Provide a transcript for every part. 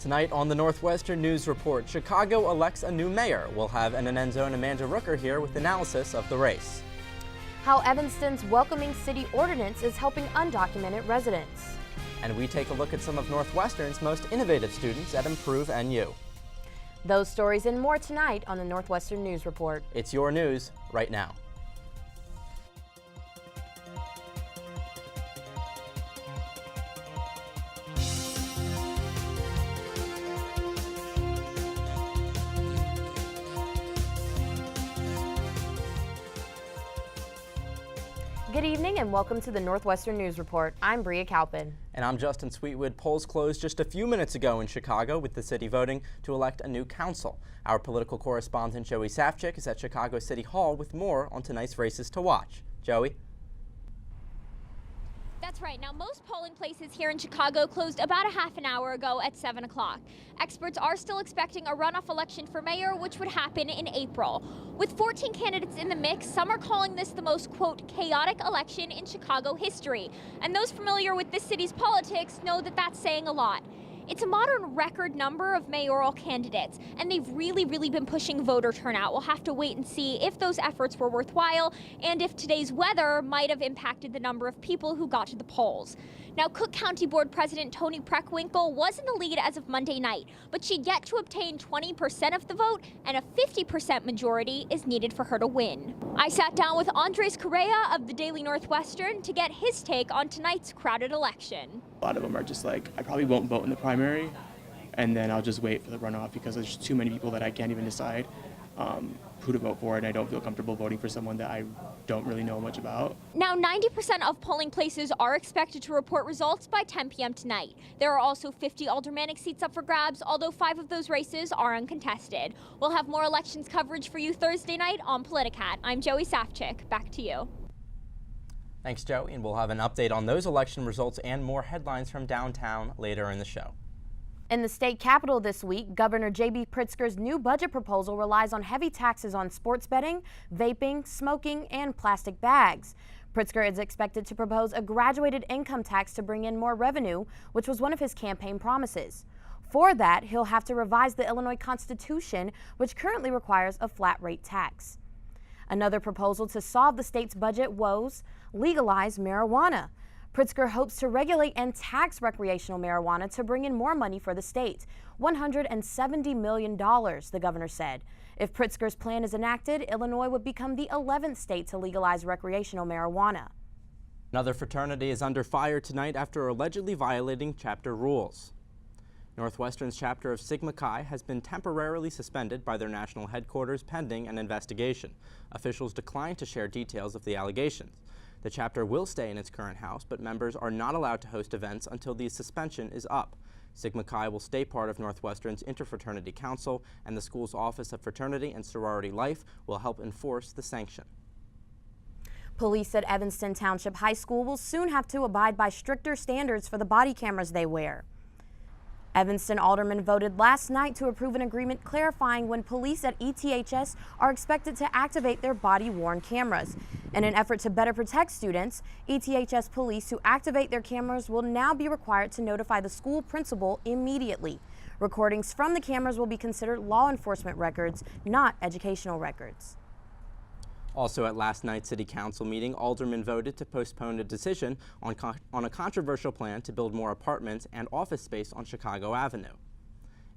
Tonight on the Northwestern News Report, Chicago elects a new mayor. We'll have NNN's own Amanda Rooker here with analysis of the race. How Evanston's welcoming city ordinance is helping undocumented residents. And we take a look at some of Northwestern's most innovative students at Improve NU. Those stories and more tonight on the Northwestern News Report. It's your news right now. Good evening and welcome to the Northwestern News Report. I'm Bria Calpin. And I'm Justin Sweetwood. Polls closed just a few minutes ago in Chicago with the city voting to elect a new council. Our political correspondent Joey Safchik is at Chicago City Hall with more on tonight's races to watch. Joey? That's right. Now, most polling places here in Chicago closed about a half an hour ago at 7 o'clock. Experts are still expecting a runoff election for mayor, which would happen in April. With 14 candidates in the mix, some are calling this the most, quote, chaotic election in Chicago history. And those familiar with this city's politics know that that's saying a lot. It's a modern record number of mayoral candidates, and they've really been pushing voter turnout. We'll have to wait and see if those efforts were worthwhile and if today's weather might have impacted the number of people who got to the polls. Now, Cook County Board President Toni Preckwinkle was in the lead as of Monday night, but she'd yet to obtain 20% of the vote, and a 50% majority is needed for her to win. I sat down with Andres Correa of the Daily Northwestern to get his take on tonight's crowded election. A lot of them are just like, I probably won't vote in the primary, and then I'll just wait for the runoff because there's too many people that I can't even decide who to vote for, and I don't feel comfortable voting for someone that I don't really know much about. Now, 90% of polling places are expected to report results by 10 p.m. tonight. There are also 50 aldermanic seats up for grabs, although 5 of those races are uncontested. We'll have more elections coverage for you Thursday night on Politicat. I'm Joey Safchik. Back to you. Thanks, Joey, and we'll have an update on those election results and more headlines from downtown later in the show. In the state capitol this week, Governor J.B. Pritzker's new budget proposal relies on heavy taxes on sports betting, vaping, smoking, and plastic bags. Pritzker is expected to propose a graduated income tax to bring in more revenue, which was one of his campaign promises. For that, he'll have to revise the Illinois Constitution, which currently requires a flat rate tax. Another proposal to solve the state's budget woes: legalize marijuana. Pritzker hopes to regulate and tax recreational marijuana to bring in more money for the state, $170 million, the governor said. If Pritzker's plan is enacted, Illinois would become the 11th state to legalize recreational marijuana. Another fraternity is under fire tonight after allegedly violating chapter rules. Northwestern's chapter of Sigma Chi has been temporarily suspended by their national headquarters pending an investigation. Officials declined to share details of the allegations. The chapter will stay in its current house, but members are not allowed to host events until the suspension is up. Sigma Chi will stay part of Northwestern's Interfraternity Council, and the school's Office of Fraternity and Sorority Life will help enforce the sanction. Police at Evanston Township High School will soon have to abide by stricter standards for the body cameras they wear. Evanston aldermen voted last night to approve an agreement clarifying when police at ETHS are expected to activate their body-worn cameras. In an effort to better protect students, ETHS police who activate their cameras will now be required to notify the school principal immediately. Recordings from the cameras will be considered law enforcement records, not educational records. Also at last night's City Council meeting, aldermen voted to postpone a decision on a controversial plan to build more apartments and office space on Chicago Avenue.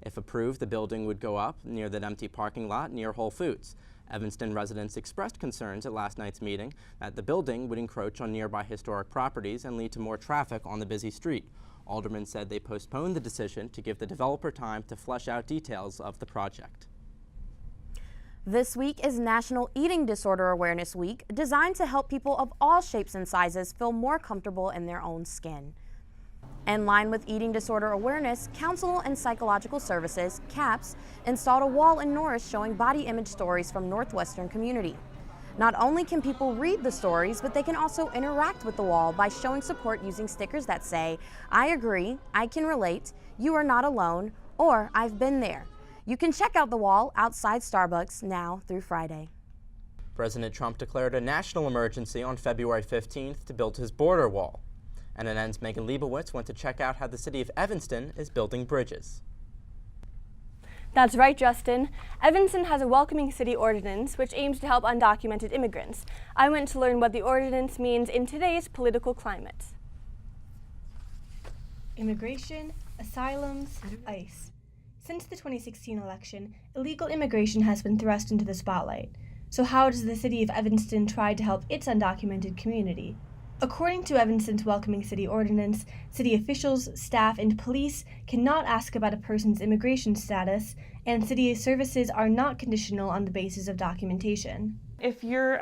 If approved, the building would go up near that empty parking lot near Whole Foods. Evanston residents expressed concerns at last night's meeting that the building would encroach on nearby historic properties and lead to more traffic on the busy street. Aldermen said they postponed the decision to give the developer time to flesh out details of the project. This week is National Eating Disorder Awareness Week, designed to help people of all shapes and sizes feel more comfortable in their own skin. In line with eating disorder awareness, Counsel and Psychological Services, CAPS, installed a wall in Norris showing body image stories from Northwestern community. Not only can people read the stories, but they can also interact with the wall by showing support using stickers that say, "I agree," "I can relate," "You are not alone," or "I've been there." You can check out the wall outside Starbucks now through Friday. President Trump declared a national emergency on February 15th to build his border wall. NNN's Megan Leibowitz went to check out how the city of Evanston is building bridges. That's right, Justin. Evanston has a welcoming city ordinance which aims to help undocumented immigrants. I went to learn what the ordinance means in today's political climate. Immigration, asylums, ICE. Since the 2016 election, illegal immigration has been thrust into the spotlight. So how does the city of Evanston try to help its undocumented community? According to Evanston's Welcoming City Ordinance, city officials, staff, and police cannot ask about a person's immigration status, and city services are not conditional on the basis of documentation. If you're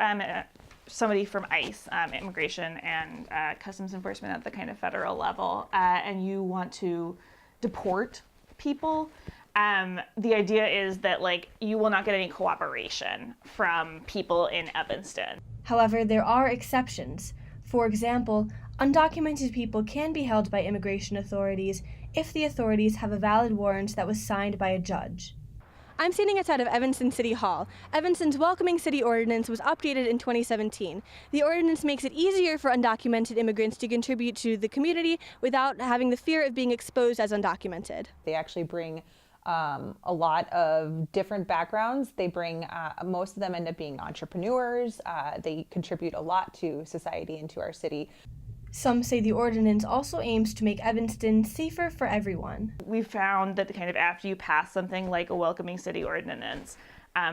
somebody from ICE, immigration and customs enforcement at the kind of federal level, and you want to deport people, the idea is that you will not get any cooperation from people in Evanston. However, there are exceptions. For example, undocumented people can be held by immigration authorities if the authorities have a valid warrant that was signed by a judge. I'm standing outside of Evanston City Hall. Evanston's Welcoming City Ordinance was updated in 2017. The ordinance makes it easier for undocumented immigrants to contribute to the community without having the fear of being exposed as undocumented. They actually bring a lot of different backgrounds. They bring, most of them end up being entrepreneurs. They contribute a lot to society and to our city. Some say the ordinance also aims to make Evanston safer for everyone. We found that after you pass something like a Welcoming City Ordinance,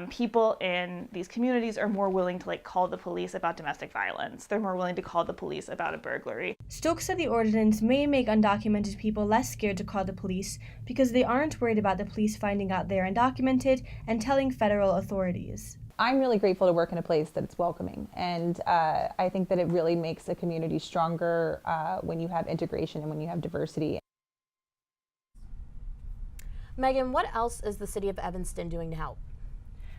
people in these communities are more willing to call the police about domestic violence. They're more willing to call the police about a burglary. Stokes said the ordinance may make undocumented people less scared to call the police because they aren't worried about the police finding out they're undocumented and telling federal authorities. I'm really grateful to work in a place that's welcoming, and I think that it really makes a community stronger when you have integration and when you have diversity. Megan, what else is the city of Evanston doing to help?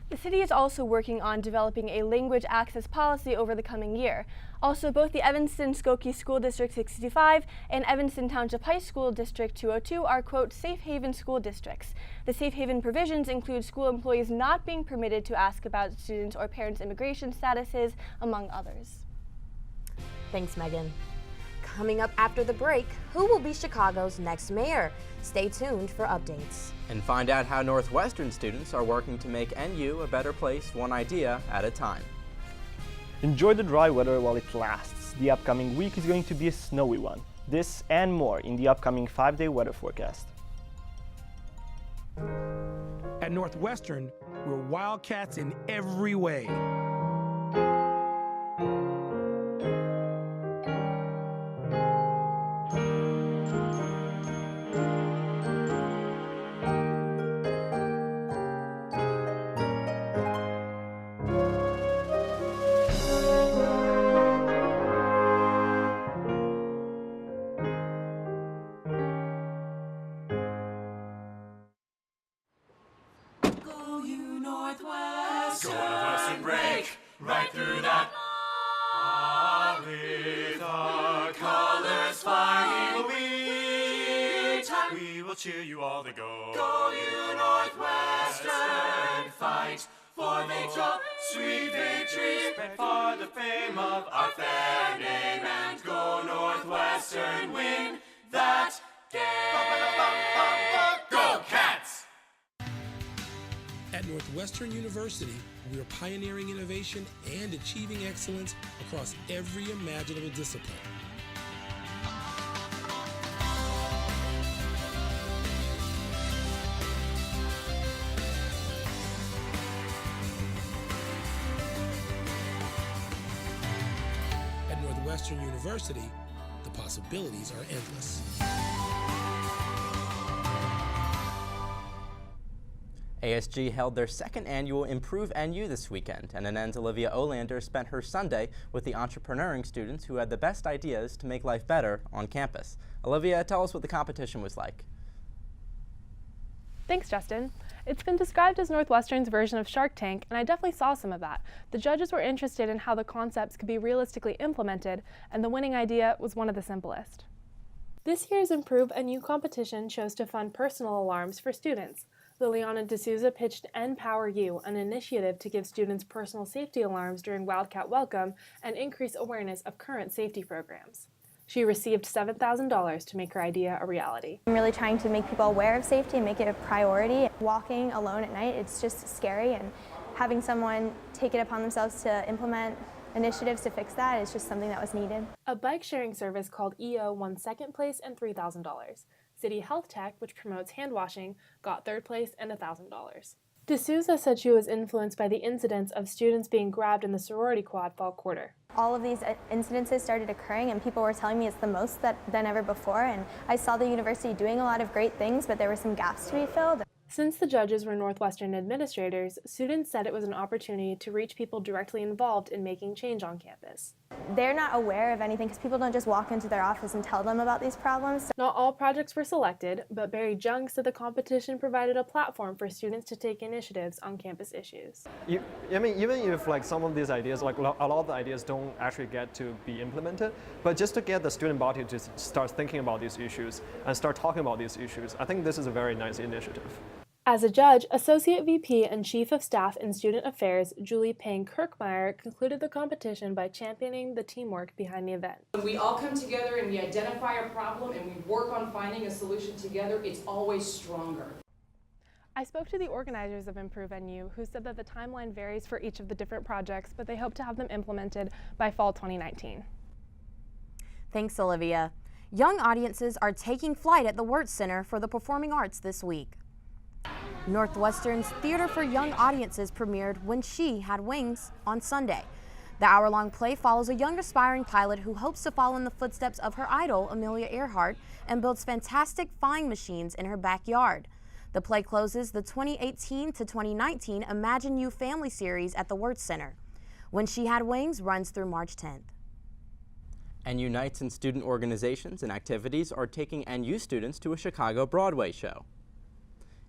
The city is also working on developing a language access policy over the coming year. Also, both the Evanston Skokie School District 65 and Evanston Township High School District 202 are, quote, safe haven school districts. The safe haven provisions include school employees not being permitted to ask about students' or parents' immigration statuses, among others. Thanks, Megan. Coming up after the break, who will be Chicago's next mayor? Stay tuned for updates. And find out how Northwestern students are working to make NU a better place, one idea at a time. Enjoy the dry weather while it lasts. The upcoming week is going to be a snowy one. This and more in the upcoming 5-day weather forecast. At Northwestern, we're Wildcats in every way. Cheer you all to go. Go you Northwestern, fight for victory, sweet victory, spread for the fame of our fair name, and go Northwestern, win that game. Go Cats! At Northwestern University, we are pioneering innovation and achieving excellence across every imaginable discipline. Northwestern University, the possibilities are endless. ASG held their second annual Improve NU this weekend, and NN's Olivia Olander spent her Sunday with the entrepreneuring students who had the best ideas to make life better on campus. Olivia, tell us what the competition was like. Thanks, Justin. It's been described as Northwestern's version of Shark Tank, and I definitely saw some of that. The judges were interested in how the concepts could be realistically implemented, and the winning idea was one of the simplest. This year's Improve NU competition chose to fund personal alarms for students. Liliana D'Souza pitched N-Power U, an initiative to give students personal safety alarms during Wildcat Welcome and increase awareness of current safety programs. She received $7,000 to make her idea a reality. I'm really trying to make people aware of safety and make it a priority. Walking alone at night, it's just scary, and having someone take it upon themselves to implement initiatives to fix that is just something that was needed. A bike sharing service called EO won second place and $3,000. City Health Tech, which promotes hand washing, got third place and $1,000. D'Souza said she was influenced by the incidents of students being grabbed in the sorority quad fall quarter. All of these incidences started occurring, and people were telling me it's the most than ever before, and I saw the university doing a lot of great things, but there were some gaps to be filled. Since the judges were Northwestern administrators, students said it was an opportunity to reach people directly involved in making change on campus. They're not aware of anything because people don't just walk into their office and tell them about these problems. Not all projects were selected, but Barry Jung said the competition provided a platform for students to take initiatives on campus issues. I mean, even if like some of these ideas, like a lot of the ideas don't actually get to be implemented, but just to get the student body to start thinking about these issues and start talking about these issues, I think this is a very nice initiative. As a judge, Associate VP and Chief of Staff in Student Affairs, Julie Payne Kirkmeyer, concluded the competition by championing the teamwork behind the event. When we all come together and we identify a problem and we work on finding a solution together, it's always stronger. I spoke to the organizers of Improve NU, who said that the timeline varies for each of the different projects, but they hope to have them implemented by fall 2019. Thanks, Olivia. Young audiences are taking flight at the Wirtz Center for the Performing Arts this week. Northwestern's Theater for Young Audiences premiered When She Had Wings on Sunday. The hour-long play follows a young aspiring pilot who hopes to follow in the footsteps of her idol, Amelia Earhart, and builds fantastic flying machines in her backyard. The play closes the 2018 to 2019 Imagine You Family Series at the Wirtz Center. When She Had Wings runs through March 10th. NU Nights and student organizations and activities are taking NU students to a Chicago Broadway show.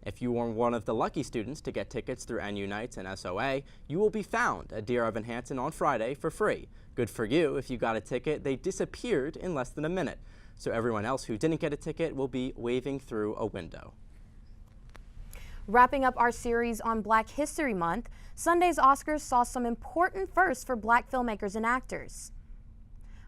If you were one of the lucky students to get tickets through NU Nights and SOA, you will be found at Dear Evan Hansen on Friday for free. Good for you. If you got a ticket, they disappeared in less than a minute. So everyone else who didn't get a ticket will be waving through a window. Wrapping up our series on Black History Month, Sunday's Oscars saw some important firsts for Black filmmakers and actors.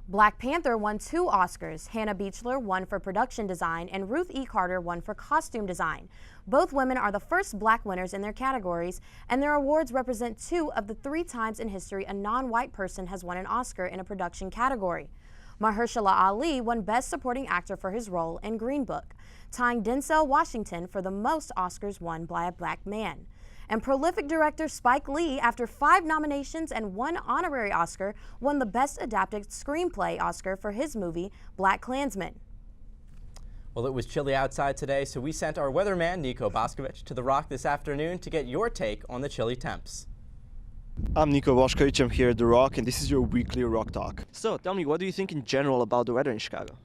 Black Panther won 2 Oscars. Hannah Beachler won for production design and Ruth E. Carter won for costume design. Both women are the first Black winners in their categories, and their awards represent 2 of the 3 times in history a non-white person has won an Oscar in a production category. Mahershala Ali won Best Supporting Actor for his role in Green Book, tying Denzel Washington for the most Oscars won by a Black man. And prolific director Spike Lee, after 5 nominations and 1 honorary Oscar, won the Best Adapted Screenplay Oscar for his movie, BlacKkKlansman. Well, it was chilly outside today, so we sent our weatherman, Nico Boskovich, to The Rock this afternoon to get your take on the chilly temps. I'm Nico Boskovich, I'm here at The Rock, and this is your weekly Rock Talk. So, tell me, what do you think in general about the weather in Chicago?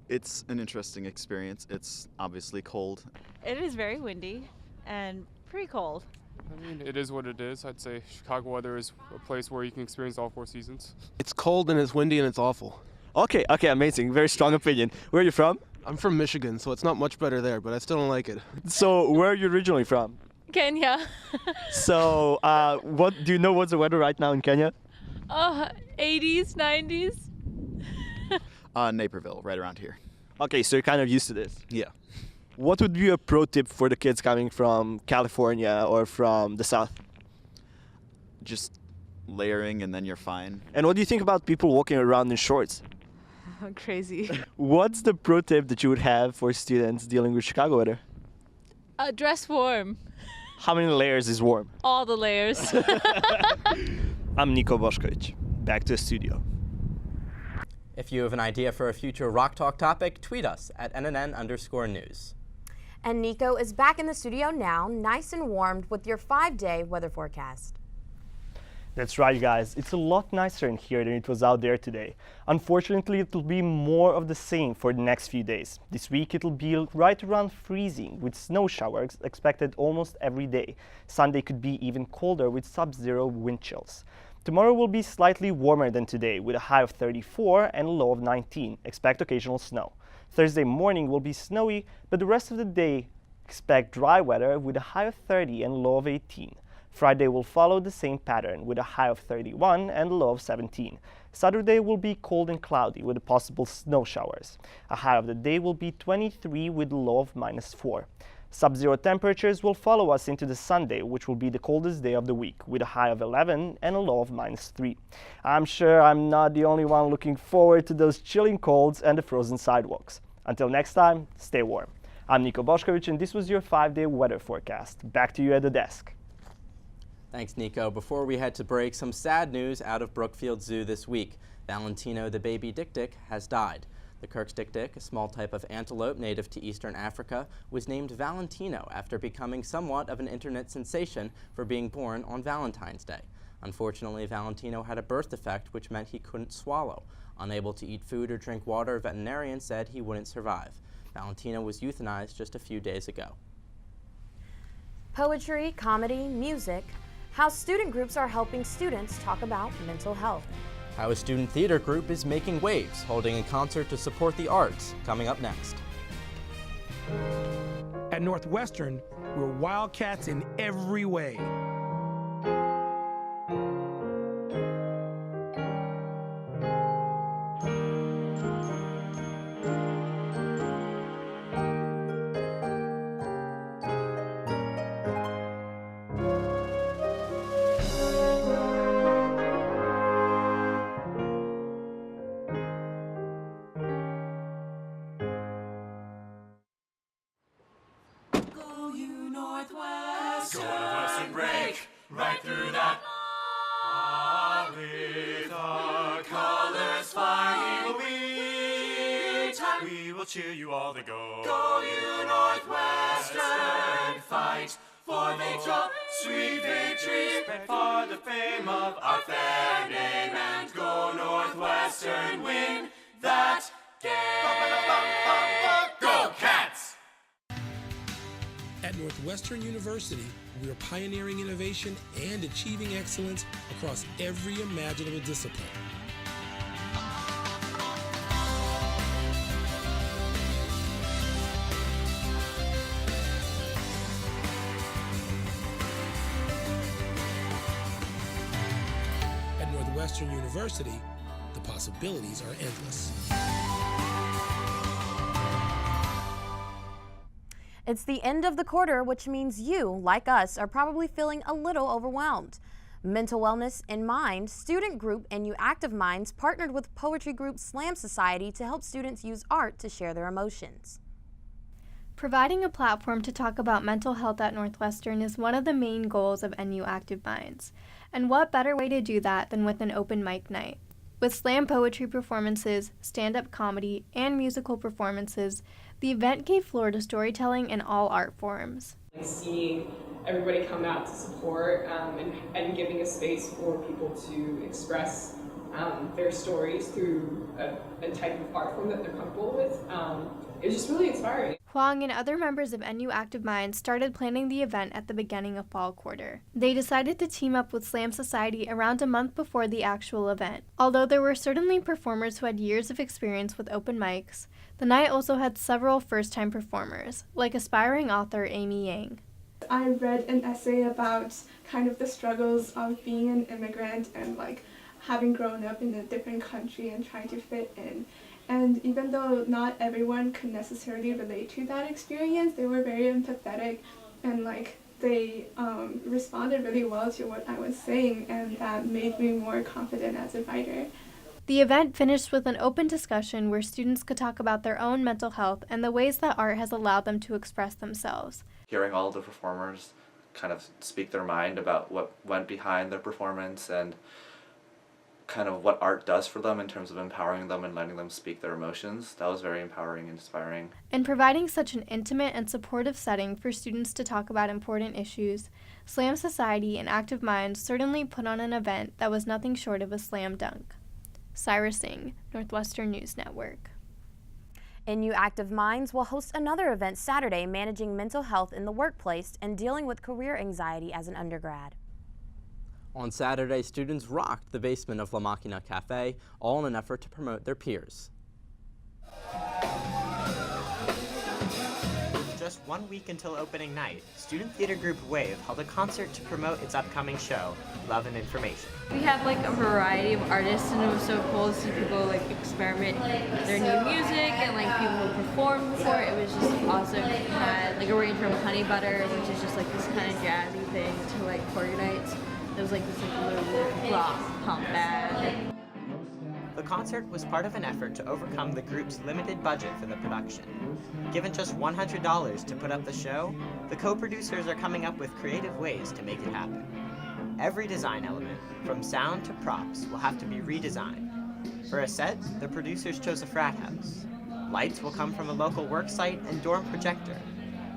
It's an interesting experience. It's obviously cold. It is very windy and pretty cold. I mean, it is what it is. I'd say Chicago weather is a place where you can experience all 4 seasons. It's cold and it's windy and it's awful. Okay, amazing. Very strong opinion. Where are you from? I'm from Michigan, so it's not much better there, but I still don't like it. So, where are you originally from? Kenya. So, what do you know what's the weather right now in Kenya? 80s, 90s. Naperville, right around here. Okay, so you're kind of used to this. Yeah. What would be a pro tip for the kids coming from California or from the South? Just layering and then you're fine. And what do you think about people walking around in shorts? Crazy. What's the pro tip that you would have for students dealing with Chicago weather? Dress warm. How many layers is warm? All the layers. I'm Nico Boskovich. Back to the studio. If you have an idea for a future Rock Talk topic, tweet us at NNN_news. And Nico is back in the studio now, nice and warmed with your 5-day weather forecast. That's right, guys. It's a lot nicer in here than it was out there today. Unfortunately, it'll be more of the same for the next few days. This week, it'll be right around freezing, with snow showers expected almost every day. Sunday could be even colder with sub-zero wind chills. Tomorrow will be slightly warmer than today, with a high of 34 and a low of 19. Expect occasional snow. Thursday morning will be snowy, but the rest of the day expect dry weather with a high of 30 and low of 18. Friday will follow the same pattern with a high of 31 and a low of 17. Saturday will be cold and cloudy with possible snow showers. A high of the day will be 23 with a low of -4. Sub-zero temperatures will follow us into the Sunday, which will be the coldest day of the week, with a high of 11 and a low of -3. I'm sure I'm not the only one looking forward to those chilling colds and the frozen sidewalks. Until next time, stay warm. I'm Niko Bošković, and this was your 5-day weather forecast. Back to you at the desk. Thanks, Nico. Before we head to break, some sad news out of Brookfield Zoo this week. Valentino the baby dik-dik has died. The Kirk's dik-dik, a small type of antelope native to eastern Africa, was named Valentino after becoming somewhat of an internet sensation for being born on Valentine's Day. Unfortunately, Valentino had a birth defect, which meant he couldn't swallow. Unable to eat food or drink water, veterinarians said he wouldn't survive. Valentino was euthanized just a few days ago. Poetry, comedy, music. How student groups are helping students talk about mental health. How a student theater group is making waves, holding a concert to support the arts, coming up next. At Northwestern, we're Wildcats in every way. Northwestern break right through that. With our colors flying, we will cheer you all the go. Go you Northwestern, fight for victory, sweet victory, spread for the fame of our fair name, and go Northwestern, win that game. Go Cats! At Northwestern University, we are pioneering innovation and achieving excellence across every imaginable discipline. At Northwestern University, the possibilities are endless. It's the end of the quarter, which means you, like us, are probably feeling a little overwhelmed. Mental Wellness in Mind student group NU Active Minds partnered with poetry group Slam Society to help students use art to share their emotions. Providing a platform to talk about mental health at Northwestern is one of the main goals of NU Active Minds. And what better way to do that than with an open mic night? With slam poetry performances, stand-up comedy, and musical performances, the event gave floor to storytelling in all art forms. Seeing everybody come out to support and giving a space for people to express their stories through a type of art form that they're comfortable with, it was just really inspiring. Huang and other members of NU Active Minds started planning the event at the beginning of fall quarter. They decided to team up with Slam Society around a month before the actual event. Although there were certainly performers who had years of experience with open mics, the night also had several first-time performers, like aspiring author Amy Yang. I read an essay about kind of the struggles of being an immigrant and like having grown up in a different country and trying to fit in. And even though not everyone could necessarily relate to that experience, they were very empathetic and like they responded really well to what I was saying, and that made me more confident as a writer. The event finished with an open discussion where students could talk about their own mental health and the ways that art has allowed them to express themselves. Hearing all the performers kind of speak their mind about what went behind their performance and kind of what art does for them in terms of empowering them and letting them speak their emotions, that was very empowering and inspiring. In providing such an intimate and supportive setting for students to talk about important issues, Slam Society and Active Minds certainly put on an event that was nothing short of a slam dunk. Cyrus Singh, Northwestern News Network. NU Active Minds will host another event Saturday managing mental health in the workplace and dealing with career anxiety as an undergrad. On Saturday, students rocked the basement of La Machina Cafe, all in an effort to promote their peers. Just 1 week until opening night, student theater group Wave held a concert to promote its upcoming show, Love and Information. We had like a variety of artists, and it was so cool to see people like experiment their new music and like people who performed before. It was just awesome. We had like a range from Honey Butter, which is just like this kind of jazzy thing, to like Corgi Nights. There was like this like little rock punk band. The concert was part of an effort to overcome the group's limited budget for the production. Given just $100 to put up the show, the co-producers are coming up with creative ways to make it happen. Every design element, from sound to props, will have to be redesigned. For a set, the producers chose a frat house. Lights will come from a local work site and dorm projector,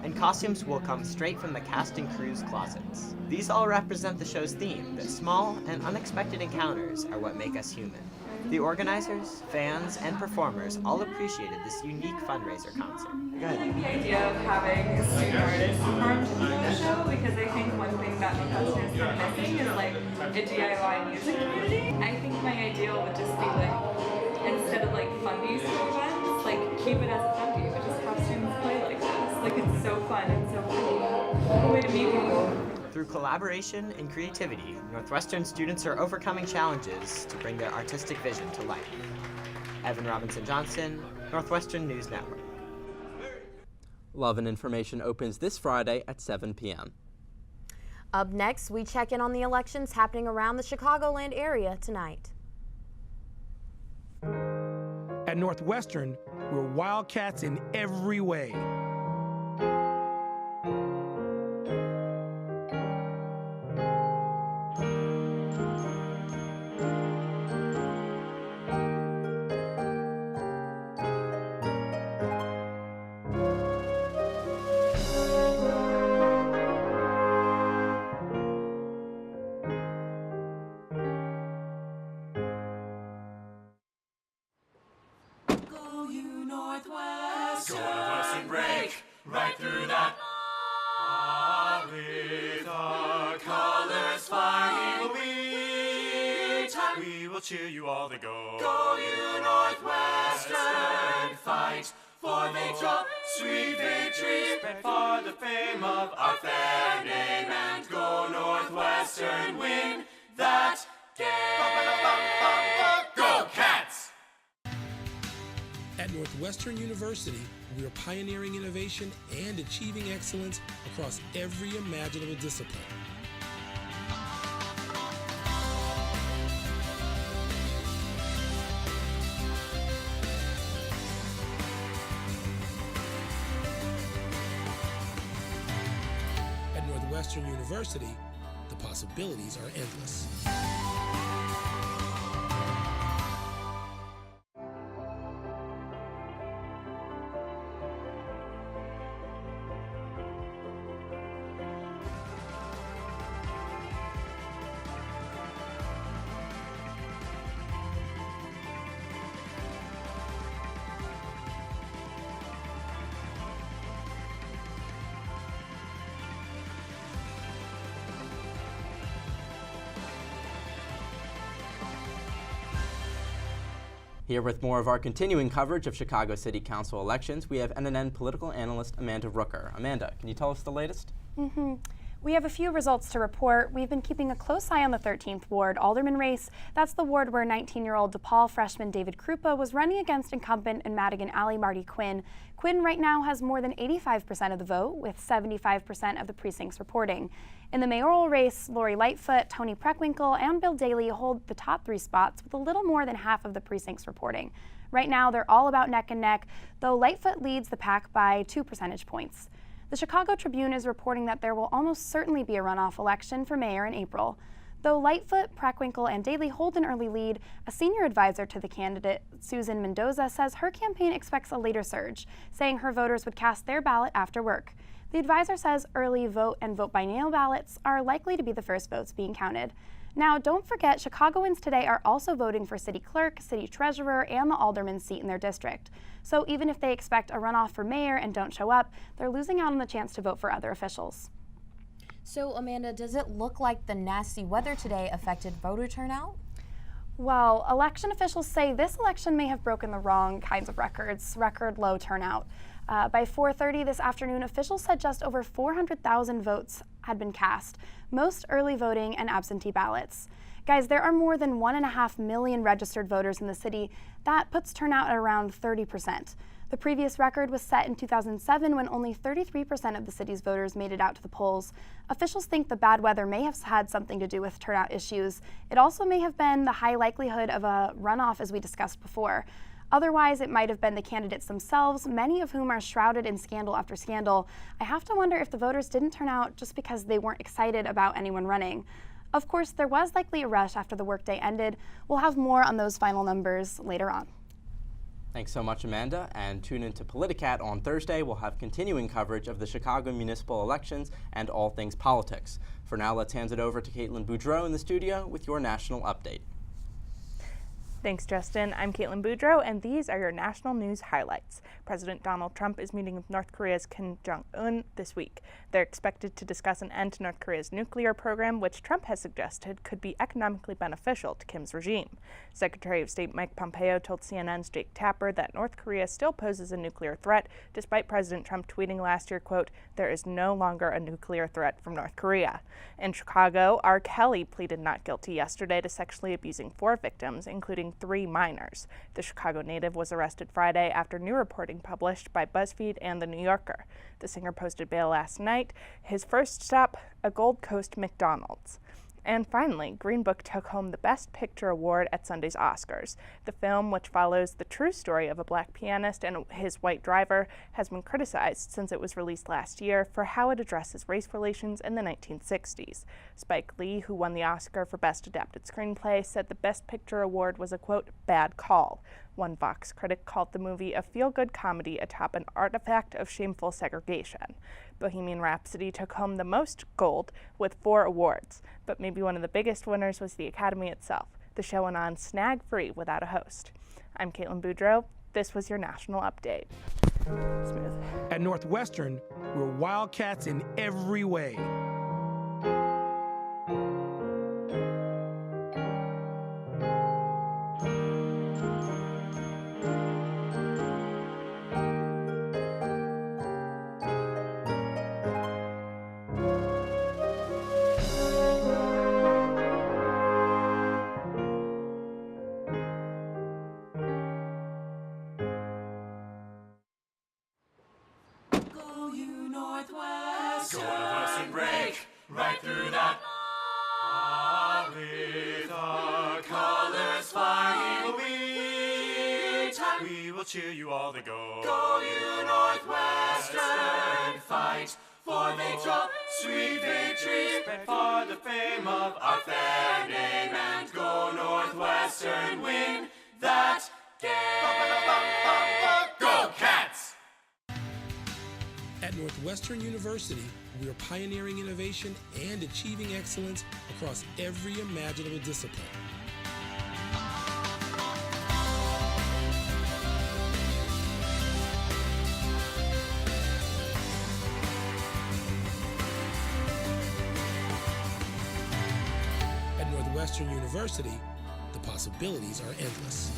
and costumes will come straight from the cast and crew's closets. These all represent the show's theme, that small and unexpected encounters are what make us human. The organizers, fans, and performers all appreciated this unique fundraiser concert. I like the idea of having a student artist perform in the show, because I think one thing that Midwestern is kind of missing is like a DIY music community. I think my ideal would just be like, instead of like fundies for events, like keep it as a fundy, but just have students play like this. Like it's so fun and so cool. A way to meet people. Through collaboration and creativity, Northwestern students are overcoming challenges to bring their artistic vision to life. Evan Robinson Johnson, Northwestern News Network. Love and Information opens this Friday at 7 p.m. Up next, we check in on the elections happening around the Chicagoland area tonight. At Northwestern, we're Wildcats in every way. Northwestern break right through that. With our colors flying, we will cheer you all to go. Go you Northwestern, fight for victory, sweet victory, spread for the fame of our fair name, and go Northwestern, win that game. Go Cats! At Northwestern University, we are pioneering innovation and achieving excellence across every imaginable discipline. At Northwestern University, the possibilities are endless. Here with more of our continuing coverage of Chicago City Council elections, we have NNN political analyst Amanda Rooker. Amanda, can you tell us the latest? We have a few results to report. We've been keeping a close eye on the 13th Ward alderman race. That's the ward where 19-year-old DePaul freshman David Krupa was running against incumbent in Madigan Alley Marty Quinn. Quinn right now has more than 85% of the vote, with 75% of the precincts reporting. In the mayoral race, Lori Lightfoot, Tony Preckwinkle, and Bill Daley hold the top 3 spots with a little more than half of the precincts reporting. Right now, they're all about neck and neck, though Lightfoot leads the pack by 2 percentage points. The Chicago Tribune is reporting that there will almost certainly be a runoff election for mayor in April. Though Lightfoot, Preckwinkle, and Daley hold an early lead, a senior advisor to the candidate, Susan Mendoza, says her campaign expects a later surge, saying her voters would cast their ballot after work. The advisor says early vote and vote by mail ballots are likely to be the first votes being counted. Now, don't forget, Chicagoans today are also voting for city clerk, city treasurer, and the alderman's seat in their district. So even if they expect a runoff for mayor and don't show up, they're losing out on the chance to vote for other officials. So, Amanda, does it look like the nasty weather today affected voter turnout? Well, election officials say this election may have broken the wrong kinds of records, record low turnout. By 4:30 this afternoon, officials said just over 400,000 votes had been cast, most early voting and absentee ballots. Guys, there are more than 1.5 million registered voters in the city. That puts turnout at around 30%. The previous record was set in 2007 when only 33% of the city's voters made it out to the polls. Officials think the bad weather may have had something to do with turnout issues. It also may have been the high likelihood of a runoff, as we discussed before. Otherwise, it might have been the candidates themselves, many of whom are shrouded in scandal after scandal. I have to wonder if the voters didn't turn out just because they weren't excited about anyone running. Of course, there was likely a rush after the workday ended. We'll have more on those final numbers later on. Thanks so much, Amanda, and tune into Politicat on Thursday. We'll have continuing coverage of the Chicago municipal elections and all things politics. For now, let's hand it over to Caitlin Boudreau in the studio with your national update. Thanks, Justin. I'm Caitlin Boudreau, and these are your national news highlights. President Donald Trump is meeting with North Korea's Kim Jong-un this week. They're expected to discuss an end to North Korea's nuclear program, which Trump has suggested could be economically beneficial to Kim's regime. Secretary of State Mike Pompeo told CNN's Jake Tapper that North Korea still poses a nuclear threat, despite President Trump tweeting last year, quote, "There is no longer a nuclear threat from North Korea." In Chicago, R. Kelly pleaded not guilty yesterday to sexually abusing 4 victims, including 3 minors. The Chicago native was arrested Friday after new reporting published by BuzzFeed and The New Yorker. The singer posted bail last night. His first stop, a Gold Coast McDonald's. And finally, Green Book took home the Best Picture award at Sunday's Oscars. The film, which follows the true story of a black pianist and his white driver, has been criticized since it was released last year for how it addresses race relations in the 1960s. Spike Lee, who won the Oscar for Best Adapted Screenplay, said the Best Picture award was a, quote, bad call. One Vox critic called the movie a feel-good comedy atop an artifact of shameful segregation. Bohemian Rhapsody took home the most gold with 4 awards, but maybe one of the biggest winners was the Academy itself. The show went on snag-free without a host. I'm Caitlin Boudreau. This was your national update. Smooth. At Northwestern, we're Wildcats in every way. Go Northwestern, break right through that. With our colors flying, we will cheer you all the go. Go you Northwestern, fight for victory, sweet victory, spread for the fame of our fair name, and go Northwestern, win that game. Go Cats! At Northwestern University, we are pioneering innovation and achieving excellence across every imaginable discipline. At Northwestern University, the possibilities are endless.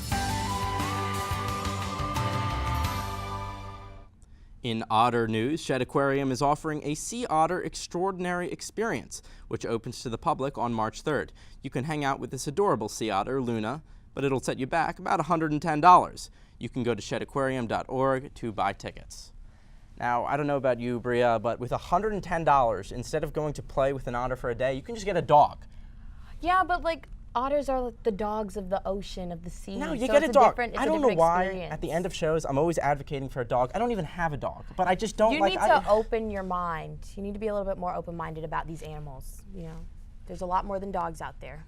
In otter news, Shedd Aquarium is offering a Sea Otter Extraordinary Experience, which opens to the public on March 3rd. You can hang out with this adorable sea otter, Luna, but it'll set you back about $110. You can go to sheddaquarium.org to buy tickets. Now, I don't know about you, Bria, but with $110, instead of going to play with an otter for a day, you can just get a dog. Yeah, but like, otters are like the dogs of the ocean, of the sea. No, you so get it's a dog. It's I don't know why at the end of shows I'm always advocating for a dog. I don't even have a dog, but I just don't like. You need to open your mind. You need to be a little bit more open-minded about these animals. You know, there's a lot more than dogs out there.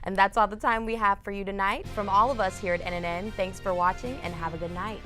And that's all the time we have for you tonight. From all of us here at NNN, thanks for watching and have a good night.